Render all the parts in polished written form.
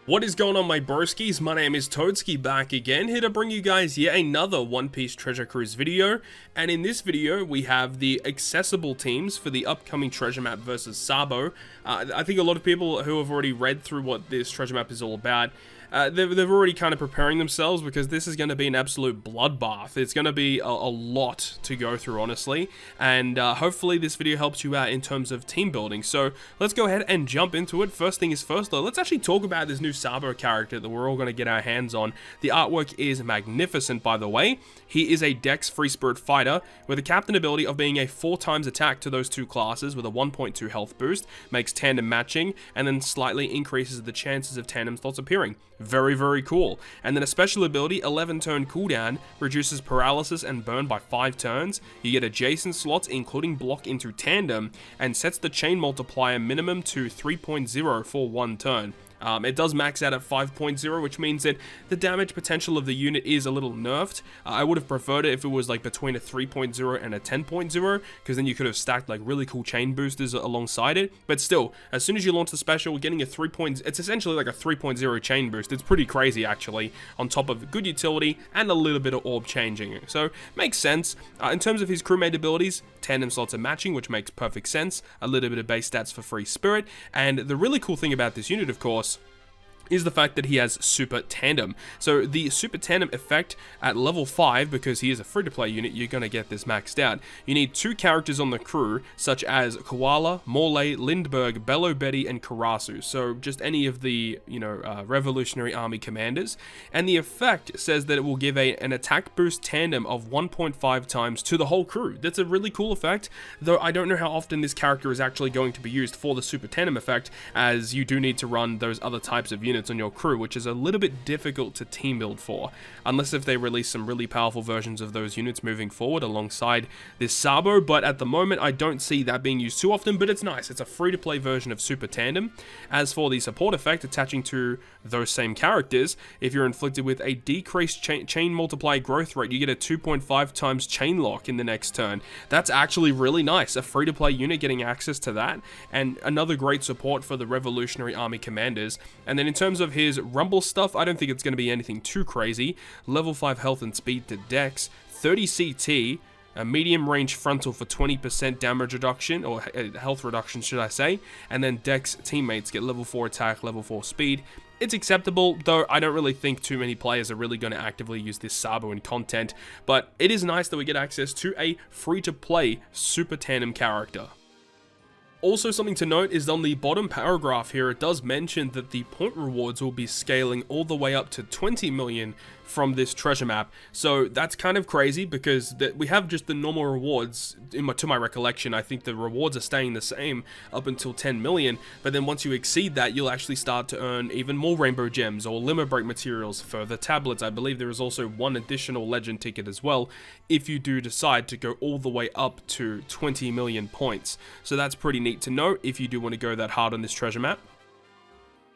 What is going on, my broskies? My name is Toadskii, back again, here to bring you guys yet another One Piece Treasure Cruise video. And in this video, we have the accessible teams for the upcoming treasure map versus Sabo. I think a lot of people who have already read through what this treasure map is all about, they're already kind of preparing themselves, because this is going to be an absolute bloodbath. It's going to be a lot to go through, honestly, and hopefully this video helps you out in terms of team building. So let's go ahead and jump into it. First thing is first, though, let's actually talk about this new Sabo character that we're all going to get our hands on. The artwork is magnificent, by the way. He is a Dex Free Spirit fighter with a captain ability of being a 4x attack to those two classes with a 1.2 health boost, makes tandem matching, and then slightly increases the chances of tandem slots appearing. Very, very cool. And then a special ability, 11 turn cooldown, reduces paralysis and burn by 5 turns. You get adjacent slots, including block into tandem, and sets the chain multiplier minimum to 3.0 for 1 turn. It does max out at 5.0, which means that the damage potential of the unit is a little nerfed. I would have preferred it if it was like between a 3.0 and a 10.0, because then you could have stacked like really cool chain boosters alongside it. But still, as soon as you launch the special, getting a 3. It's essentially like a 3.0 chain boost. It's pretty crazy, actually, on top of good utility and a little bit of orb changing. So makes sense. In terms of his crewmate abilities, tandem slots are matching, which makes perfect sense. A little bit of base stats for free spirit, and the really cool thing about this unit, of course, is the fact that he has Super Tandem. So the Super Tandem effect at level 5, because he is a free-to-play unit, you're going to get this maxed out. You need 2 characters on the crew, such as Koala, Morley, Lindbergh, Bello Betty, and Karasu. So just any of the, Revolutionary Army commanders. And the effect says that it will give an attack boost tandem of 1.5 times to the whole crew. That's a really cool effect, though I don't know how often this character is actually going to be used for the Super Tandem effect, as you do need to run those other types of units on your crew, which is a little bit difficult to team build for, unless if they release some really powerful versions of those units moving forward alongside this Sabo. But at the moment, I don't see that being used too often, but it's nice. It's a free-to-play version of Super Tandem. As for the support effect attaching to those same characters, if you're inflicted with a decreased chain multiply growth rate, you get a 2.5 times chain lock in the next turn. That's actually really nice. A free-to-play unit getting access to that, and another great support for the Revolutionary Army commanders. And then in terms of his rumble stuff, I don't think it's going to be anything too crazy. Level 5 health and speed to Dex, 30 CT, a medium range frontal for 20% damage reduction, or health reduction should I say, and then Dex teammates get level 4 attack, level 4 speed. It's acceptable, though I don't really think too many players are really going to actively use this Sabo in content, but it is nice that we get access to a free-to-play Super Tandem character. Also, something to note is on the bottom paragraph here, it does mention that the point rewards will be scaling all the way up to 20 million from this treasure map. So that's kind of crazy, because we have just the normal rewards. To my recollection, I think the rewards are staying the same up until 10 million, but then once you exceed that, you'll actually start to earn even more rainbow gems or limit break materials, further tablets. I believe there is also one additional legend ticket as well, if you do decide to go all the way up to 20 million points. So that's pretty neat to note if you do want to go that hard on this treasure map.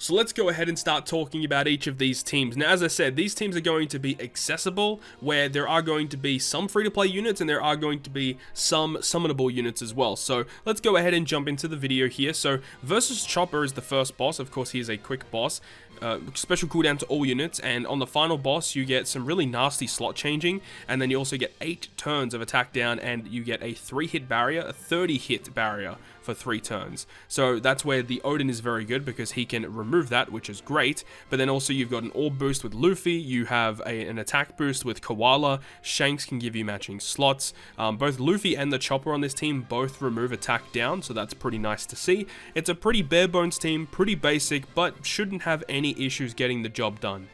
So let's go ahead and start talking about each of these teams. Now, as I said, these teams are going to be accessible, where there are going to be some free-to-play units and there are going to be some summonable units as well. So let's go ahead and jump into the video here. So versus Chopper is the first boss. Of course, he is a quick boss. Special cooldown to all units, and on the final boss you get some really nasty slot changing, and then you also get 8 turns of attack down, and you get a 3-hit barrier, a 30-hit barrier for 3 turns. So that's where the Odin is very good, because he can remove that, which is great. But then also you've got an orb boost with Luffy, you have an attack boost with Koala, Shanks can give you matching slots. Both Luffy and the Chopper on this team both remove attack down, so that's pretty nice to see. It's a pretty bare bones team, pretty basic, but shouldn't have any issues getting the job done.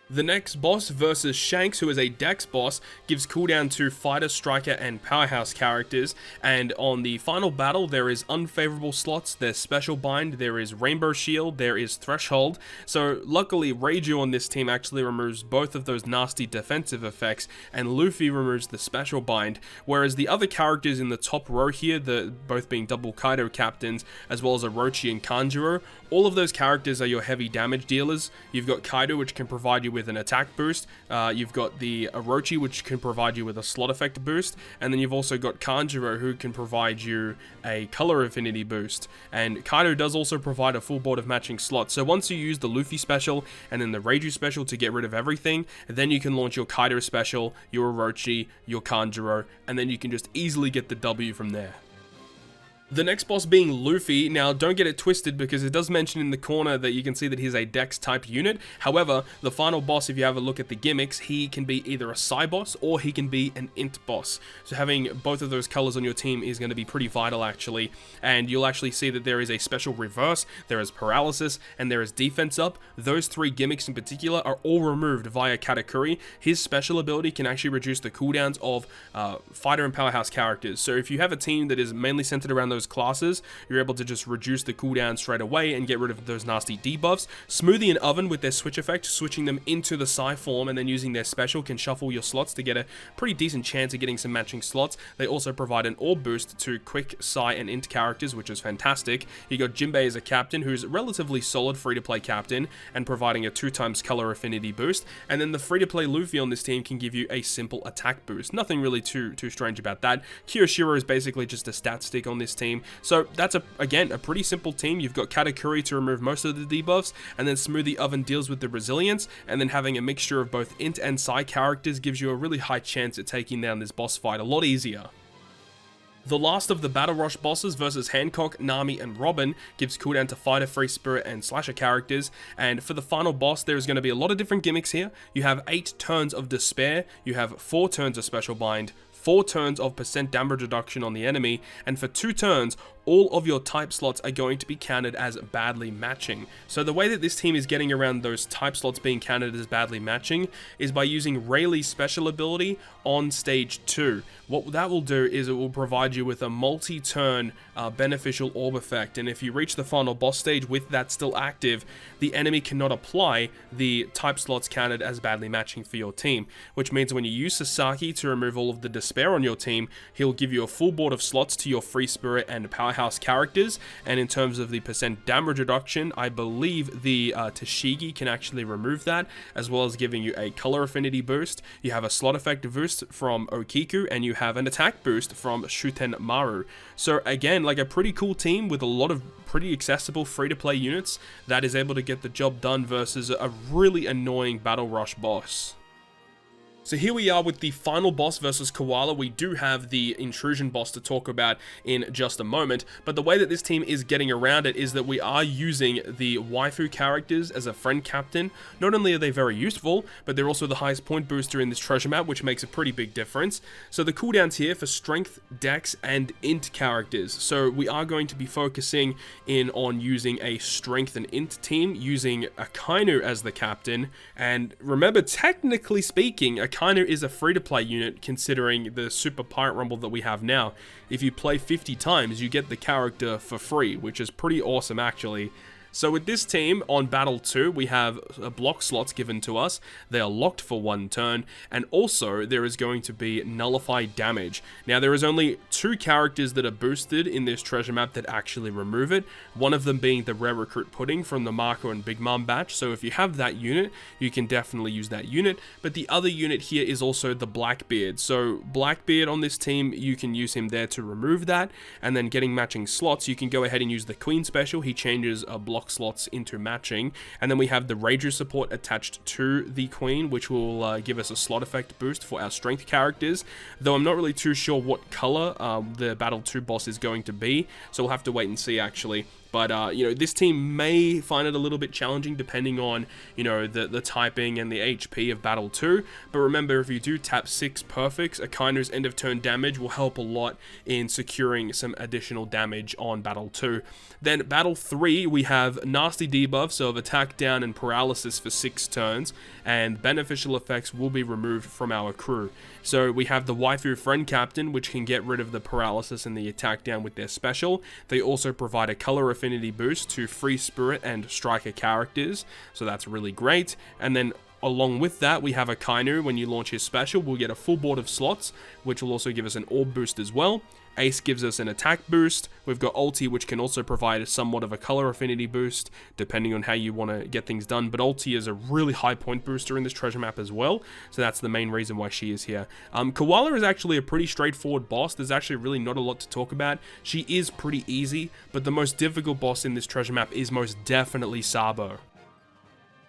The next boss versus Shanks, who is a Dex boss, gives cooldown to Fighter, Striker, and Powerhouse characters, and on the final battle there is unfavorable slots, there's Special Bind, there is Rainbow Shield, there is Threshold. So luckily Reiju on this team actually removes both of those nasty defensive effects, and Luffy removes the Special Bind, whereas the other characters in the top row here, both being double Kaido captains, as well as Orochi and Kanjuro, All of those characters are your heavy damage dealers. You've got Kaido, which can provide you with an attack boost. You've got the Orochi, which can provide you with a slot effect boost. And then you've also got Kanjuro, who can provide you a color affinity boost. And Kaido does also provide a full board of matching slots. So once you use the Luffy special and then the Reiju special to get rid of everything, then you can launch your Kaido special, your Orochi, your Kanjuro, and then you can just easily get the W from there. The next boss being Luffy. Now, don't get it twisted because it does mention in the corner that you can see that he's a Dex type unit. However, the final boss, if you have a look at the gimmicks, he can be either a Psi boss or he can be an Int boss. So having both of those colors on your team is going to be pretty vital actually. And you'll actually see that there is a special reverse, there is paralysis, and there is defense up. Those three gimmicks in particular are all removed via Katakuri. His special ability can actually reduce the cooldowns of fighter and powerhouse characters. So if you have a team that is mainly centered around those classes, you're able to just reduce the cooldown straight away and get rid of those nasty debuffs. Smoothie and Oven with their switch effect, switching them into the Psi form and then using their special can shuffle your slots to get a pretty decent chance of getting some matching slots. They also provide an orb boost to quick Psi and Int characters, which is fantastic. You got Jinbei as a captain, who's relatively solid free-to-play captain and providing a 2x color affinity boost. And then the free-to-play Luffy on this team can give you a simple attack boost. Nothing really too strange about that. Kyoshiro is basically just a stat stick on this team. So that's, again, a pretty simple team. You've got Katakuri to remove most of the debuffs, and then Smoothie Oven deals with the resilience, and then having a mixture of both Int and Psi characters gives you a really high chance at taking down this boss fight a lot easier. The last of the Battle Rush bosses versus Hancock, Nami, and Robin gives cooldown to Fighter, Free Spirit, and Slasher characters. And for the final boss, there is going to be a lot of different gimmicks here. You have 8 turns of Despair, you have 4 turns of Special Bind, 4 turns of % damage reduction on the enemy, and for 2 turns, all of your type slots are going to be counted as badly matching. So the way that this team is getting around those type slots being counted as badly matching is by using Rayleigh's special ability on stage 2. What that will do is it will provide you with a multi-turn beneficial orb effect, and if you reach the final boss stage with that still active, the enemy cannot apply the type slots counted as badly matching for your team, which means when you use Sasaki to remove all of the despair on your team, he'll give you a full board of slots to your Free Spirit and Powerhouse characters. And in terms of the % damage reduction, I believe the Tashigi can actually remove that, as well as giving you a color affinity boost. You have a slot effect boost from Okiku, and you have an attack boost from Shuten Maru. So again, like a pretty cool team with a lot of pretty accessible free-to-play units that is able to get the job done versus a really annoying Battle Rush boss. So here we are with the final boss versus Koala. We do have the Intrusion boss to talk about in just a moment, but the way that this team is getting around it is that we are using the waifu characters as a friend captain. Not only are they very useful, but they're also the highest point booster in this treasure map, which makes a pretty big difference. So the cooldowns here for Strength, Dex, and Int characters. So we are going to be focusing in on using a Strength and Int team, using Akainu as the captain. And remember, technically speaking, Akainu is a free-to-play unit considering the Super Pirate Rumble that we have now. If you play 50 times, you get the character for free, which is pretty awesome actually. So with this team, on Battle 2, we have block slots given to us. They are locked for 1 turn, and also there is going to be nullified damage. Now, there is only 2 characters that are boosted in this treasure map that actually remove it, one of them being the Rare Recruit Pudding from the Marco and Big Mom batch. So if you have that unit, you can definitely use that unit, but the other unit here is also the Blackbeard. So Blackbeard on this team, you can use him there to remove that, and then getting matching slots, you can go ahead and use the Queen special. He changes a block slots into matching, and then we have the Rager support attached to the Queen, which will give us a slot effect boost for our strength characters, though I'm not really too sure what color the Battle 2 boss is going to be, so we'll have to wait and see actually. But, you know, this team may find it a little bit challenging depending on, you know, the typing and the HP of Battle 2. But remember, if you do tap 6 perfects, Akainu's end of turn damage will help a lot in securing some additional damage on Battle 2. Then Battle 3, we have nasty debuffs of attack down and paralysis for 6 turns, and beneficial effects will be removed from our crew. So we have the Waifu Friend Captain, which can get rid of the paralysis and the attack down with their special. They also provide a color affinity boost to Free Spirit and Striker characters, so that's really great. And then along with that, we have Akainu. When you launch his special, we'll get a full board of slots, which will also give us an orb boost as well. Ace gives us an attack boost. We've got Ulti, which can also provide somewhat of a color affinity boost, depending on how you want to get things done. But Ulti is a really high point booster in this treasure map as well, so that's the main reason why she is here. Koala is actually a pretty straightforward boss. There's actually really not a lot to talk about. She is pretty easy, but the most difficult boss in this treasure map is most definitely Sabo.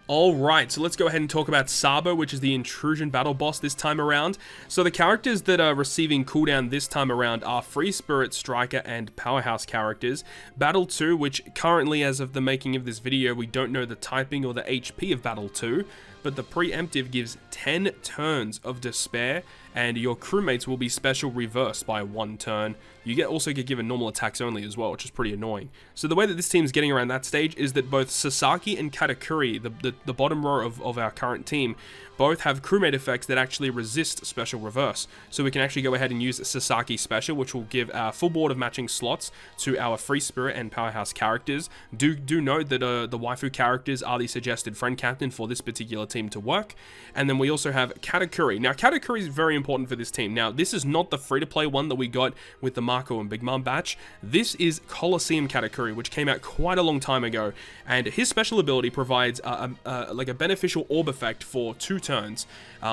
Alright, so let's go ahead and talk about Sabo, which is the Intrusion battle boss this time around. So the characters that are receiving cooldown this time around are Free Spirit, Striker, and Powerhouse characters. Battle 2, which currently, as of the making of this video, we don't know the typing or the HP of Battle 2, but the preemptive gives 10 turns of despair, and your crewmates will be special reversed by 1 turn. You also get given normal attacks only as well, which is pretty annoying. So the way that this team is getting around that stage is that both Sasaki and Katakuri, the bottom row of our current team, both have crewmate effects that actually resist special reverse. So we can actually go ahead and use Sasaki special, which will give a full board of matching slots to our Free Spirit and Powerhouse characters. Do note that the waifu characters are the suggested friend captain for this particular team to work. And then we also have Katakuri. Now Katakuri is very important for this team. Now this is not the free-to-play one that we got with the Marco and Big Mom batch. This is Coliseum Katakuri, which came out quite a long time ago, and his special ability provides like a beneficial orb effect for 2 turns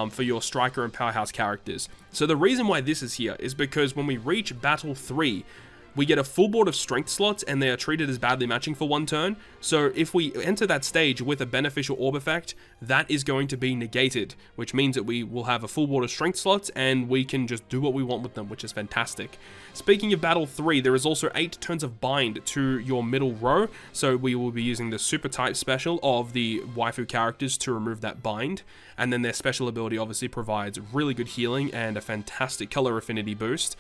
for your Striker and Powerhouse characters. So the reason why this is here is because when we reach Battle 3, we get a full board of strength slots, and they are treated as badly matching for 1 turn. So if we enter that stage with a beneficial orb effect, that is going to be negated, which means that we will have a full board of strength slots, and we can just do what we want with them, which is fantastic. Speaking of Battle 3, there is also 8 turns of bind to your middle row, so we will be using the super tight special of the waifu characters to remove that bind, and then their special ability obviously provides really good healing and a fantastic color affinity boost.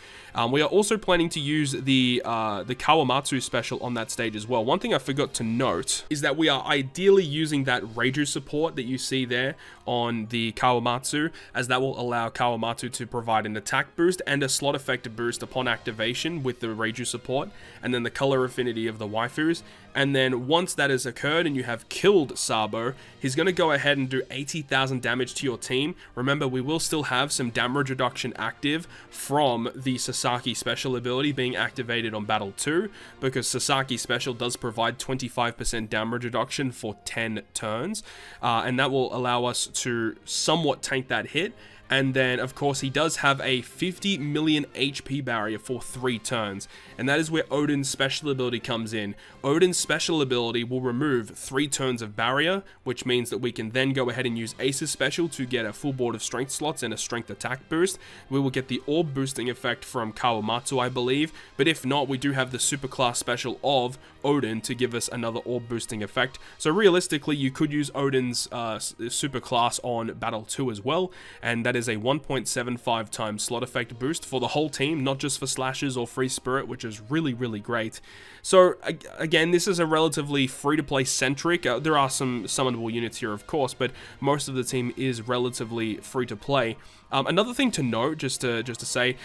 We are also planning to use the Kawamatsu special on that stage as well. One thing I forgot to note is that we are ideally using that Reiju support that you see there on the Kawamatsu, as that will allow Kawamatsu to provide an attack boost and a slot effect boost upon activation with the Reiju support, and then the color affinity of the waifus. And then once that has occurred and you have killed Sabo, he's going to go ahead and do 80,000 damage to your team. Remember, we will still have some damage reduction active from the Sasaki special ability being activated on Battle 2, because Sasaki special does provide 25% damage reduction for 10 turns, and that will allow us to somewhat tank that hit. And then, of course, he does have a 50 million HP barrier for 3 turns. And that is where Odin's special ability comes in. Odin's special ability will remove 3 turns of barrier, which means that we can then go ahead and use Ace's special to get a full board of strength slots and a strength attack boost. We will get the orb boosting effect from Kawamatsu, I believe. But if not, we do have the superclass special of Odin to give us another orb boosting effect. So realistically, you could use Odin's superclass on Battle 2 as well. And that is a 1.75 times slot effect boost for the whole team, not just for Slashes or Free Spirit, which is really, really great. So again, this is a relatively free-to-play centric. There are some summonable units here, of course, but most of the team is relatively free-to-play. Another thing to note, just to say,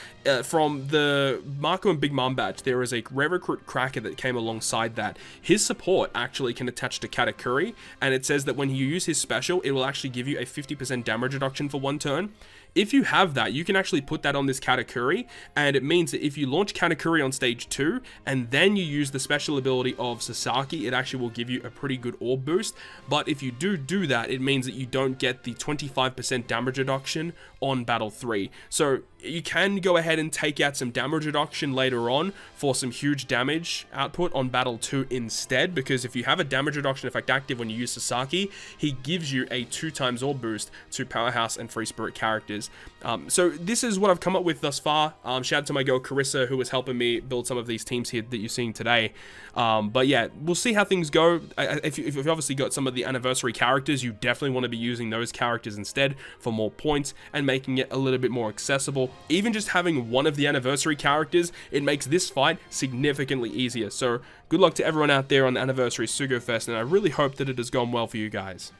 from the Marco and Big Mom batch, there is a rare recruit Cracker that came alongside that. His support actually can attach to Katakuri, and it says that when you use his special, it will actually give you a 50% damage reduction for 1 turn. If you have that, you can actually put that on this Katakuri, and it means that if you launch Katakuri on stage 2, and then you use the special ability of Sasaki, it actually will give you a pretty good orb boost. But if you do that, it means that you don't get the 25% damage reduction on Battle 3. So you can go ahead and take out some damage reduction later on for some huge damage output on Battle 2 instead, because if you have a damage reduction effect active when you use Sasaki, he gives you a 2 times orb boost to Powerhouse and Free Spirit characters. So this is what I've come up with thus far. Shout out to my girl Karissa, who was helping me build some of these teams here that you're seeing today. But yeah, we'll see how things go. If you've obviously got some of the anniversary characters, you definitely want to be using those characters instead for more points and making it a little bit more accessible. Even just having one of the anniversary characters, it makes this fight significantly easier. So good luck to everyone out there on the anniversary Sugo Fest, and I really hope that it has gone well for you guys.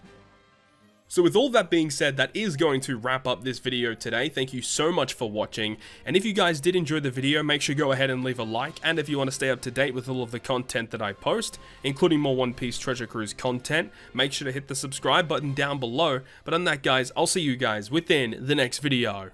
So with all that being said, that is going to wrap up this video today. Thank you so much for watching, and if you guys did enjoy the video, make sure you go ahead and leave a like, and if you want to stay up to date with all of the content that I post, including more One Piece Treasure Cruise content, make sure to hit the subscribe button down below. But on that, guys, I'll see you guys within the next video.